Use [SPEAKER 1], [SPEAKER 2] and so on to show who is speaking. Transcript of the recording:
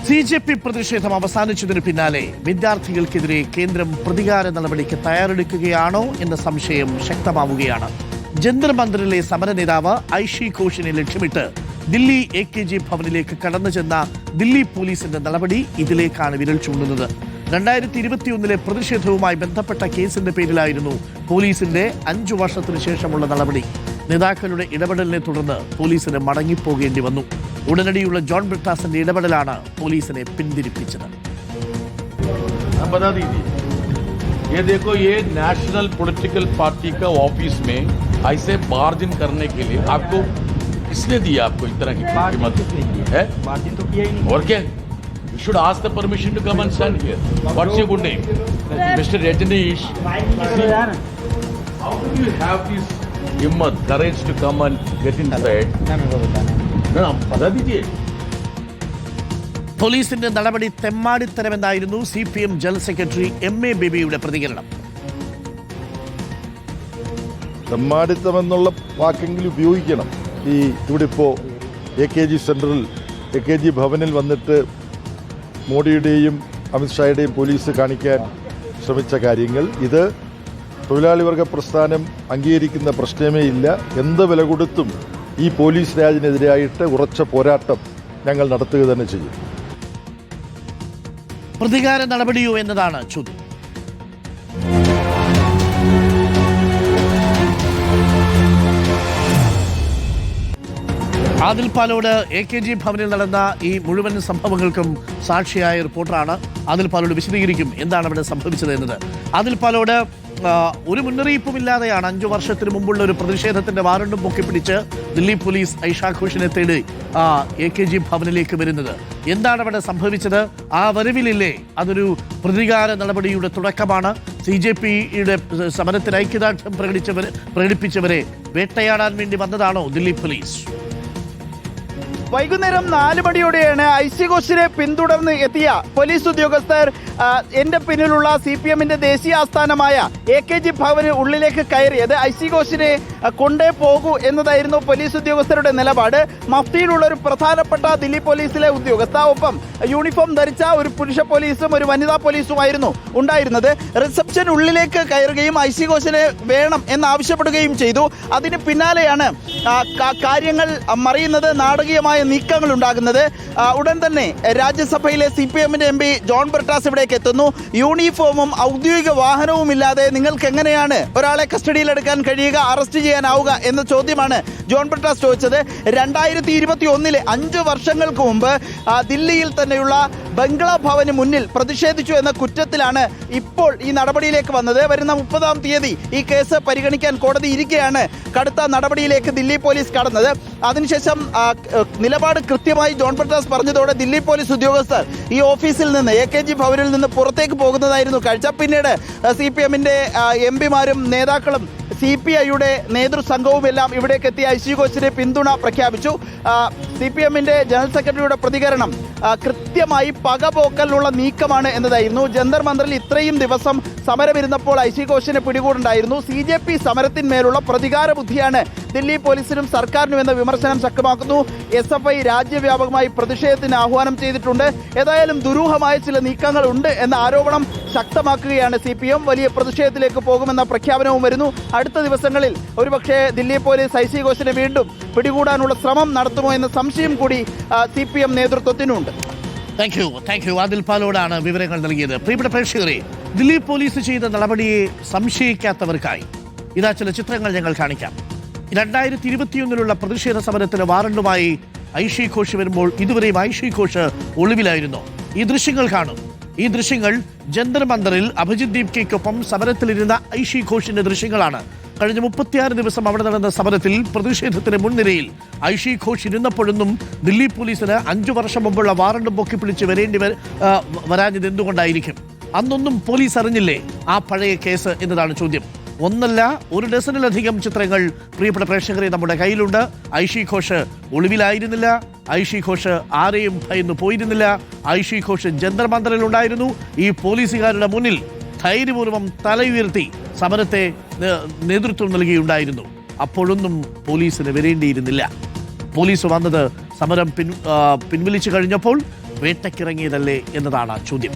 [SPEAKER 1] CJP പ്രതിഷേധം അവസാനിച്ചതിന് പിന്നാലെ വിദ്യാർത്ഥികൾക്കെതിരെ കേന്ദ്രം പ്രതികാര നടപടിക്ക് തയ്യാറെടുക്കുകയാണോ എന്ന സംശയം ശക്തമാവുകയാണ്. ജന്തർ മന്ദിറിലെ സമര നേതാവ് ഐഷി ഘോഷിനെ ലക്ഷ്യമിട്ട് ദില്ലി AKG ഭവനിലേക്ക് കടന്നു ചെന്ന ദില്ലി പോലീസിന്റെ നടപടി ഇതിലേക്കാണ് വിരൽ ചൂണ്ടുന്നത്. 2021 പ്രതിഷേധവുമായി ബന്ധപ്പെട്ട കേസിന്റെ പേരിലായിരുന്നു പോലീസിന്റെ 5 വർഷത്തിനു ശേഷമുള്ള നടപടി. നേതാക്കളുടെ ഇടപെടലിനെ തുടർന്ന് പോലീസിന് മടങ്ങിപ്പോകേണ്ടി വന്നു. ഉടനടിയുള്ള ജോൺ ബ്രിട്ടാസിന്റെ ഇടപെടലാണ് പോലീസിനെ പിന്തിരിപ്പിച്ചത്.
[SPEAKER 2] ये देखो, ये नेशनल पॉलिटिकल पार्टी का ऑफिस में ऐसे मार्जिन करने के लिए आपको किसने दिया? आपको इस तरह की कीमत है? मार्जिन तो किया ही नहीं. और क्या? You should ask the permission to come and stand here. What's your good name? Mr. Rajneesh. How do you have this himmat, courage to come and get inside? No, बता दीजिए.
[SPEAKER 1] പോലീസിന്റെ നടപടി തെമ്മാടിത്തരമെന്നായിരുന്നു CPM ജനറൽ സെക്രട്ടറി MA ബേബിയുടെ പ്രതികരണം.
[SPEAKER 3] തെമ്മാടിത്തമെന്നുള്ള വാക്കെങ്കിലും ഉപയോഗിക്കണം. ഇവിടെ ഇപ്പോൾ AKG central AKG ഭവനിൽ വന്നിട്ട് മോഡിയുടെയും അമിത്ഷായുടെയും പോലീസ് കാണിക്കാൻ ശ്രമിച്ച കാര്യങ്ങൾ, ഇത് തൊഴിലാളി വർഗ പ്രസ്ഥാനം അംഗീകരിക്കുന്ന പ്രശ്നമേ ഇല്ല. എന്ത് വില കൊടുത്തും ഈ പോലീസ് രാജിനെതിരായിട്ട് ഉറച്ച പോരാട്ടം ഞങ്ങൾ നടത്തുക തന്നെ ചെയ്യും.
[SPEAKER 1] പ്രതികാര നടപടിയോ എന്നതാണ് ചോദ്യം. ആദിൽ പാലോട് AKG ഭവനിൽ നടന്ന ഈ മുഴുവൻ സംഭവങ്ങൾക്കും സാക്ഷിയായ റിപ്പോർട്ടറാണ്. ആദിൽ പാലോട് വിശദീകരിക്കും എന്താണ് അവിടെ സംഭവിച്ചത് എന്നത്. ആദിൽ പാലോട്, ഒരു മുന്നറിയിപ്പുമില്ലാതെയാണ് 5 വർഷത്തിന് മുമ്പുള്ള ഒരു പ്രതിഷേധത്തിന്റെ വാറണ്ടും പൊക്കിപ്പിടിച്ച് ദില്ലി പോലീസ് ഐഷാ ഘോഷിനെ തേടി AKG ഭവനിലേക്ക് വരുന്നത്. എന്താണ് അവിടെ സംഭവിച്ചത്? ആ വരവിലില്ലേ അതൊരു പ്രതികാര നടപടിയുടെ തുടക്കമാണ്? CJPയുടെ സമരത്തിന് ഐക്യദാർഢ്യം പ്രകടിപ്പിച്ചവരെ വേട്ടയാടാൻ വേണ്ടി വന്നതാണോ ദില്ലി പോലീസ്?
[SPEAKER 4] വൈകുന്നേരം 4 മണിയോടെയാണ് ഐഷി ഘോഷിനെ പിന്തുടർന്ന് എത്തിയ പോലീസ് ഉദ്യോഗസ്ഥർ എന്റെ പിന്നിലുള്ള CPMന്റെ ദേശീയ ആസ്ഥാനമായ AKG ഭവന് ഉള്ളിലേക്ക് കയറിയത്. ഐഷി ഘോഷിനെ കൊണ്ടേ പോകൂ എന്നതായിരുന്നു പോലീസ് ഉദ്യോഗസ്ഥരുടെ നിലപാട്. മഫ്തിയിലുള്ള ഒരു പ്രധാനപ്പെട്ട ദില്ലി പോലീസിലെ ഉദ്യോഗസ്ഥ, ഒപ്പം യൂണിഫോം ധരിച്ച ഒരു പുരുഷ പോലീസും ഒരു വനിതാ പോലീസുമായിരുന്നു ഉണ്ടായിരുന്നത്. റിസപ്ഷൻ ഉള്ളിലേക്ക് കയറുകയും ഐഷി ഘോഷിനെ വേണം എന്നാവശ്യപ്പെടുകയും ചെയ്തു. അതിന് പിന്നാലെയാണ് കാര്യങ്ങൾ മറിയുന്നത്, നാടകീയമായ നീക്കങ്ങൾ ഉണ്ടാകുന്നത്. ഉടൻ തന്നെ രാജ്യസഭയിലെ CPMന്റെ MP ജോൺ ബ്രിട്ടാസ് ഇവിടേക്ക് എത്തുന്നു. യൂണിഫോമും ഔദ്യോഗിക വാഹനവും ഇല്ലാതെ നിങ്ങൾക്ക് എങ്ങനെയാണ് ഒരാളെ കസ്റ്റഡിയിലെടുക്കാൻ കഴിയുക, അറസ്റ്റ് ചെയ്യാനാവുക എന്ന ചോദ്യമാണ് ജോൺ ബ്രിട്ടാസ് ചോദിച്ചത്. 2021 5 വർഷങ്ങൾക്ക് മുമ്പ് ദില്ലിയിൽ തന്നെയുള്ള ബംഗ്ലാ ഭവന് മുന്നിൽ പ്രതിഷേധിച്ചു എന്ന കുറ്റത്തിലാണ് ഇപ്പോൾ ഈ നടപടിയിലേക്ക് വന്നത്. വരുന്ന 30-ാം തീയതി ഈ കേസ് പരിഗണിക്കാൻ കോടതി ഇരിക്കെയാണ് കടുത്ത നടപടിയിലേക്ക് ദില്ലി പോലീസ് കടന്നത്. അതിനുശേഷം നിലപാട് കൃത്യമായി ജോൺ ബ്രിട്ടാസ് പറഞ്ഞതോടെ ദില്ലി പോലീസ് ഉദ്യോഗസ്ഥർ ഈ ഓഫീസിൽ നിന്ന് AKG ഭവനിൽ നിന്ന് പുറത്തേക്ക് പോകുന്നതായിരുന്നു കാഴ്ച. പിന്നീട് CPMന്റെ MPമാരും നേതാക്കളും CPIയുടെ നേതൃസംഘവുമെല്ലാം ഇവിടേക്ക് എത്തിയ ഐഷി ഘോഷിനെ പിന്തുണ പ്രഖ്യാപിച്ചു. CPMന്റെ ജനറൽ സെക്രട്ടറിയുടെ പ്രതികരണം കൃത്യമായി പകപോക്കലിനുള്ള നീക്കമാണ് എന്നതായിരുന്നു. ജന്തർ മന്ദിറിൽ ഇത്രയും ദിവസം സമരമിരുന്നപ്പോൾ ഐഷി ഘോഷിനെ പിടികൂടുണ്ടായിരുന്നു. CJP സമരത്തിന്മേലുള്ള പ്രതികാര ബുദ്ധിയാണ് ദില്ലി പോലീസിനും സർക്കാരിനും എന്ന വിമർശനം ശക്തമാക്കുന്നു. SFI രാജ്യവ്യാപകമായി പ്രതിഷേധത്തിന് ആഹ്വാനം ചെയ്തിട്ടുണ്ട്. ഏതായാലും ദുരൂഹമായ ചില നീക്കങ്ങൾ ഉണ്ട് എന്ന ആരോപണം ശക്തമാക്കുകയാണ് CPM. വലിയ പ്രതിഷേധത്തിലേക്ക് പോകുമെന്ന പ്രഖ്യാപനവും വരുന്നു. അടുത്ത ദിവസങ്ങളിൽ ഒരുപക്ഷെ ദില്ലി പോലീസ് ഐഷി ഘോഷിനെ വീണ്ടും പിടികൂടാനുള്ള ശ്രമം നടത്തുമോ എന്ന സംശയം കൂടി CPM നേതൃത്വത്തിനുണ്ട്.
[SPEAKER 1] Thank you. ആദിൽ പാലോടാണ് വിവരങ്ങൾ നൽകിയത്. പ്രിയപ്പെട്ട പ്രേക്ഷകരെ, ദില്ലി പോലീസ് ചെയ്ത നടപടിയെ സംശയിക്കാത്തവർക്കായി ഇതാ ചില ചിത്രങ്ങൾ ഞങ്ങൾ കാണിക്കാം. 2021 പ്രതിഷേധ സമരത്തിന് വാറണ്ടുമായി ഐഷി ഘോഷ് വരുമ്പോൾ ഇതുവരെയും ഐഷി ഘോഷ് ഒളിവിലായിരുന്നു. ഈ ദൃശ്യങ്ങൾ കാണും. ഈ ദൃശ്യങ്ങൾ ജന്തർ മന്ദിറിൽ അഭിജിത് ദീപ്കയ്ക്കൊപ്പം സമരത്തിലിരുന്ന ഐഷി ഘോഷിന്റെ ദൃശ്യങ്ങളാണ്. കഴിഞ്ഞ 36 ദിവസം അവിടെ നടന്ന സമരത്തിൽ പ്രതിഷേധത്തിന് മുൻനിരയിൽ ഐഷി ഘോഷ് ഇരുന്നപ്പോഴൊന്നും ദില്ലി പോലീസിന് 5 വർഷം മുമ്പുള്ള വാറണ്ടും പൊക്കിപ്പിടിച്ച് വരാഞ്ഞത് എന്തുകൊണ്ടായിരിക്കും? അന്നൊന്നും പോലീസ് അറിഞ്ഞില്ലേ ആ പഴയ കേസ് എന്നതാണ് ചോദ്യം. ഒന്നല്ല, 1 ഡസനിലധികം ചിത്രങ്ങൾ പ്രിയപ്പെട്ട പ്രേക്ഷകരെ നമ്മുടെ കയ്യിലുണ്ട്. ഐഷി ഘോഷ് ഒളിവിലായിരുന്നില്ല. ഐഷി ഘോഷ് ആരെയും ഭയന്നു പോയിരുന്നില്ല. ഐഷി ഘോഷ് ജന്തർ മന്ദിറിൽ ഉണ്ടായിരുന്നു. ഈ പോലീസുകാരുടെ മുന്നിൽ ധൈര്യപൂർവ്വം തലയുയർത്തി സമരത്തെ നേതൃത്വം നൽകിയുണ്ടായിരുന്നു. അപ്പോഴൊന്നും പോലീസിന് വരേണ്ടിയിരുന്നില്ല. പോലീസ് വന്നത് സമരം പിൻവലിച്ചു കഴിഞ്ഞപ്പോൾ വേട്ടക്കിറങ്ങിയതല്ലേ എന്നതാണ് ചോദ്യം.